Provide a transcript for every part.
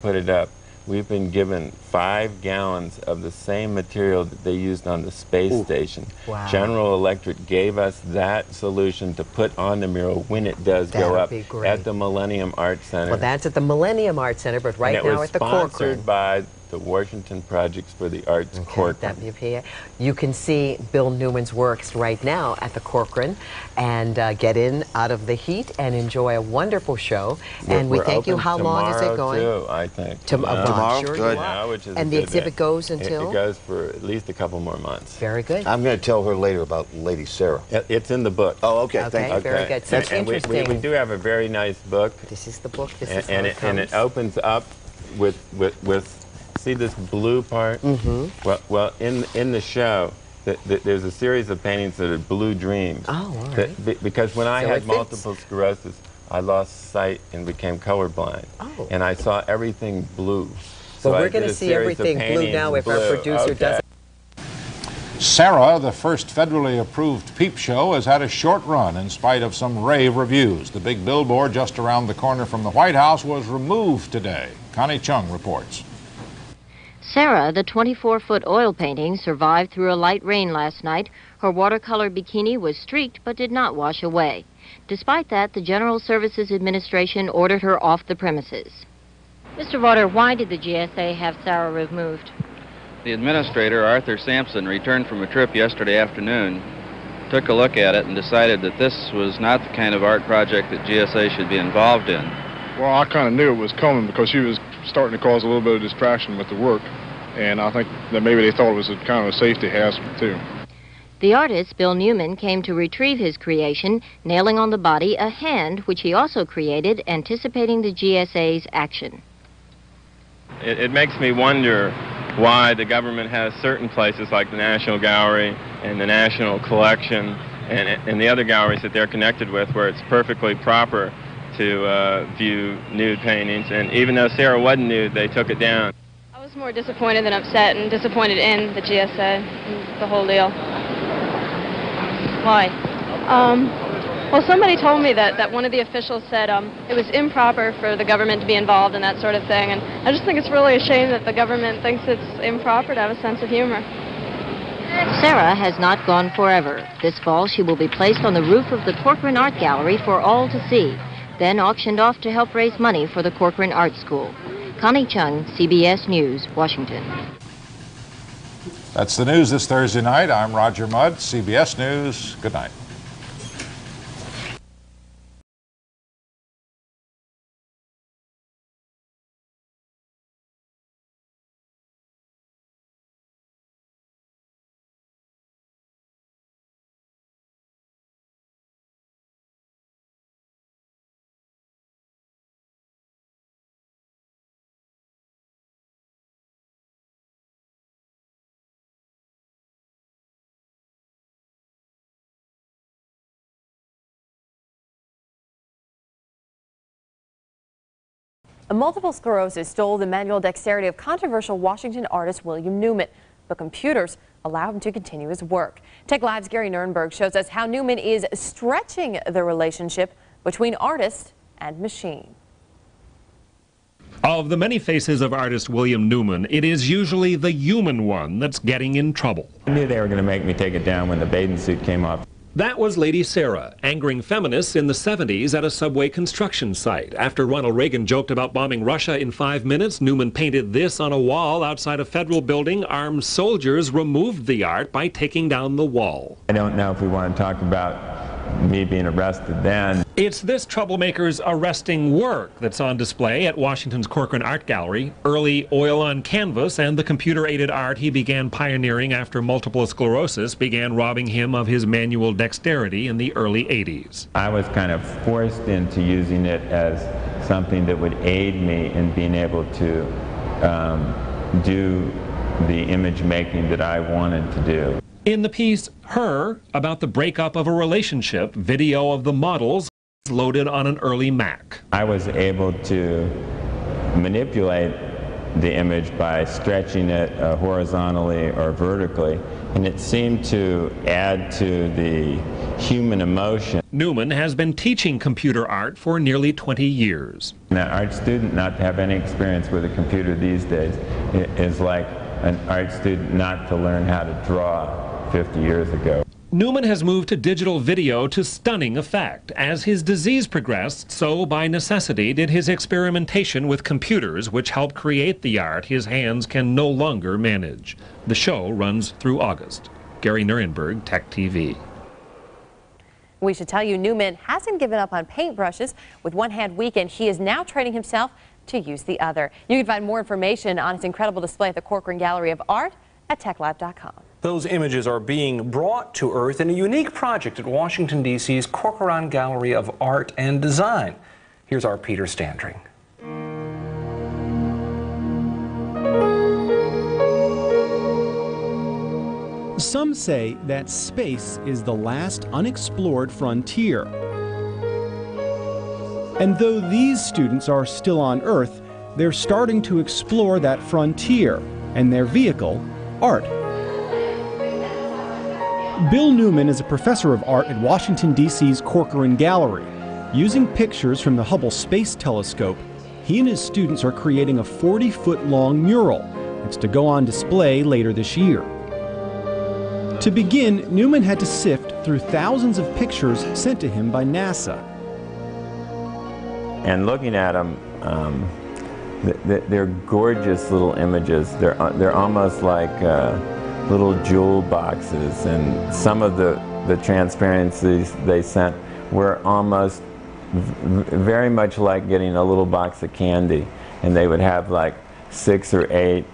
put it up. We've been given 5 gallons of the same material that they used on the space station. Wow. General Electric gave us that solution to put on the mural when it does go up at the Millennium Art Center. Well, that's at the Millennium Art Center, but right now at the Corcoran. And it was sponsored by the Washington Projects for the Arts Corcoran. WPA. You can see Bill Newman's works right now at the Corcoran and get in out of the heat and enjoy a wonderful show. And we thank you. How long is it going? Too, I think. Tomorrow? Sure Good. And the exhibit goes until? It goes for at least a couple more months. Very good. I'm going to tell her later about Lady Sarah. It's in the book. Oh, okay. Thank you. Very good. So it's interesting. We do have a very nice book. This is the book. This is and it opens up with see this blue part? Well, in the show, there's a series of paintings that are blue dreams. Oh, all right. Because when I had multiple sclerosis, I lost sight and became colorblind. Oh. And I saw everything blue. So we're going to see everything blue now if our producer does it. Sarah, the first federally approved peep show, has had a short run in spite of some rave reviews. The big billboard just around the corner from the White House was removed today. Connie Chung reports. Sarah, the 24-foot oil painting, survived through a light rain last night. Her watercolor bikini was streaked but did not wash away. Despite that, the General Services Administration ordered her off the premises. Mr. Vaughter, why did the GSA have Sarah removed? The administrator, Arthur Sampson, returned from a trip yesterday afternoon, took a look at it and decided that this was not the kind of art project that GSA should be involved in. Well, I kind of knew it was coming because she was starting to cause a little bit of distraction with the work, and I think that maybe they thought it was a kind of a safety hazard, too. The artist, Bill Newman, came to retrieve his creation, nailing on the body a hand, which he also created, anticipating the GSA's action. It makes me wonder why the government has certain places like the National Gallery and the National Collection and the other galleries that they're connected with where it's perfectly proper to view nude paintings. And even though Sarah wasn't nude, they took it down. I was more disappointed than upset, and disappointed in the GSA and the whole deal. Why? Well, somebody told me that one of the officials said it was improper for the government to be involved in that sort of thing, and I just think it's really a shame that the government thinks it's improper to have a sense of humor. Sarah has not gone forever. This fall, she will be placed on the roof of the Corcoran Art Gallery for all to see, then auctioned off to help raise money for the Corcoran Art School. Connie Chung, CBS News, Washington. That's the news this Thursday night. I'm Roger Mudd, CBS News. Good night. Multiple sclerosis stole the manual dexterity of controversial Washington artist William Newman, but computers allow him to continue his work. Tech Live's Gary Nurenberg shows us how Newman is stretching the relationship between artist and machine. Of the many faces of artist William Newman, it is usually the human one that's getting in trouble. I knew they were going to make me take it down when the bathing suit came off. That was Lady Sarah, angering feminists in the 70s at a subway construction site. After Ronald Reagan joked about bombing Russia in 5 minutes, Newman painted this on a wall outside a federal building. Armed soldiers removed the art by taking down the wall. I don't know if we want to talk about me being arrested then. It's this troublemaker's arresting work that's on display at Washington's Corcoran Art Gallery. Early oil on canvas and the computer-aided art he began pioneering after multiple sclerosis began robbing him of his manual dexterity in the early 80s. I was kind of forced into using it as something that would aid me in being able to do the image making that I wanted to do. In the piece, Her, about the breakup of a relationship, video of the models loaded on an early Mac. I was able to manipulate the image by stretching it horizontally or vertically, and it seemed to add to the human emotion. Newman has been teaching computer art for nearly 20 years. An art student not to have any experience with a computer these days is like an art student not to learn how to draw 50 years ago. Newman has moved to digital video to stunning effect. As his disease progressed, so by necessity did his experimentation with computers, which helped create the art his hands can no longer manage. The show runs through August. Gary Nurenberg, Tech TV. We should tell you, Newman hasn't given up on paintbrushes. With one hand weakened, he is now training himself to use the other. You can find more information on his incredible display at the Corcoran Gallery of Art at techlive.com. Those images are being brought to Earth in a unique project at Washington, D.C.'s Corcoran Gallery of Art and Design. Here's our Peter Standring. Some say that space is the last unexplored frontier. And though these students are still on Earth, they're starting to explore that frontier, and their vehicle, art. Bill Newman is a professor of art at Washington, D.C.'s Corcoran Gallery. Using pictures from the Hubble Space Telescope, he and his students are creating a 40-foot-long mural. It's to go on display later this year. To begin, Newman had to sift through thousands of pictures sent to him by NASA. And looking at them, they're gorgeous little images. They're almost like little jewel boxes, and some of the transparencies they sent were almost very much like getting a little box of candy, and they would have like 6 or 8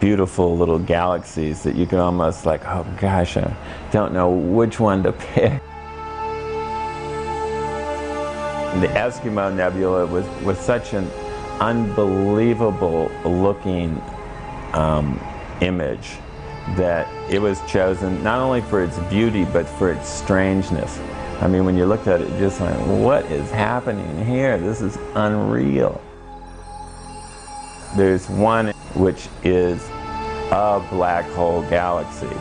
beautiful little galaxies that you could almost like, oh gosh, I don't know which one to pick. The Eskimo Nebula was such an unbelievable looking image that it was chosen not only for its beauty but for its strangeness. I mean, when you looked at it, you're just like, what is happening here? This is unreal. There's one which is a black hole galaxy,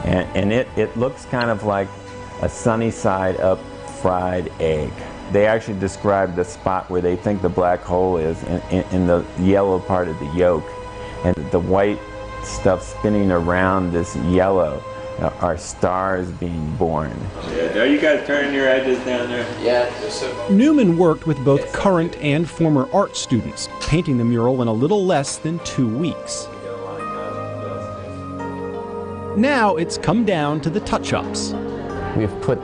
and it looks kind of like a sunny side up fried egg. They actually describe the spot where they think the black hole is in the yellow part of the yolk, and the white stuff spinning around this yellow are stars being born. Yeah, are you guys turning your edges down there? Yeah. Newman worked with both current and former art students, painting the mural in a little less than 2 weeks. Now it's come down to the touch-ups. We've put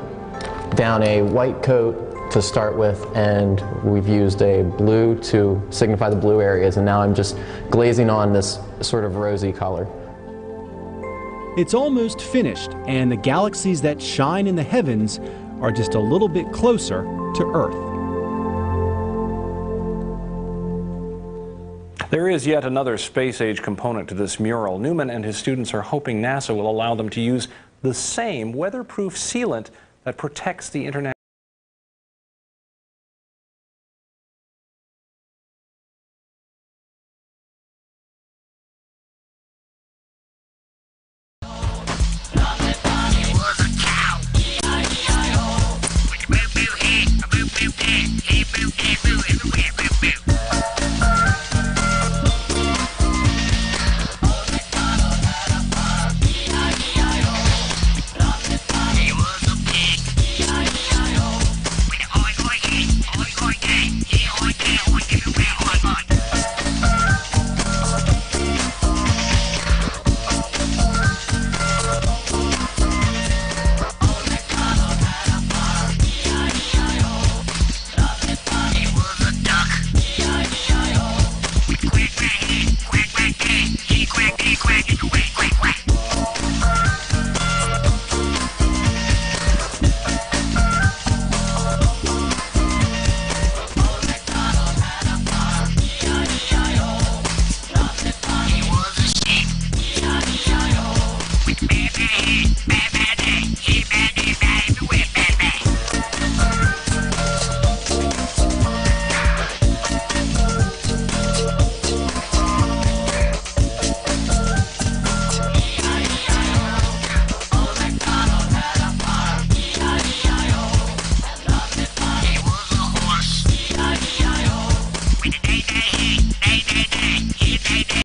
down a white coat to start with, and we've used a blue to signify the blue areas, and now I'm just glazing on this sort of rosy color. It's almost finished, and the galaxies that shine in the heavens are just a little bit closer to Earth. There is yet another space-age component to this mural. Newman and his students are hoping NASA will allow them to use the same weatherproof sealant that protects the International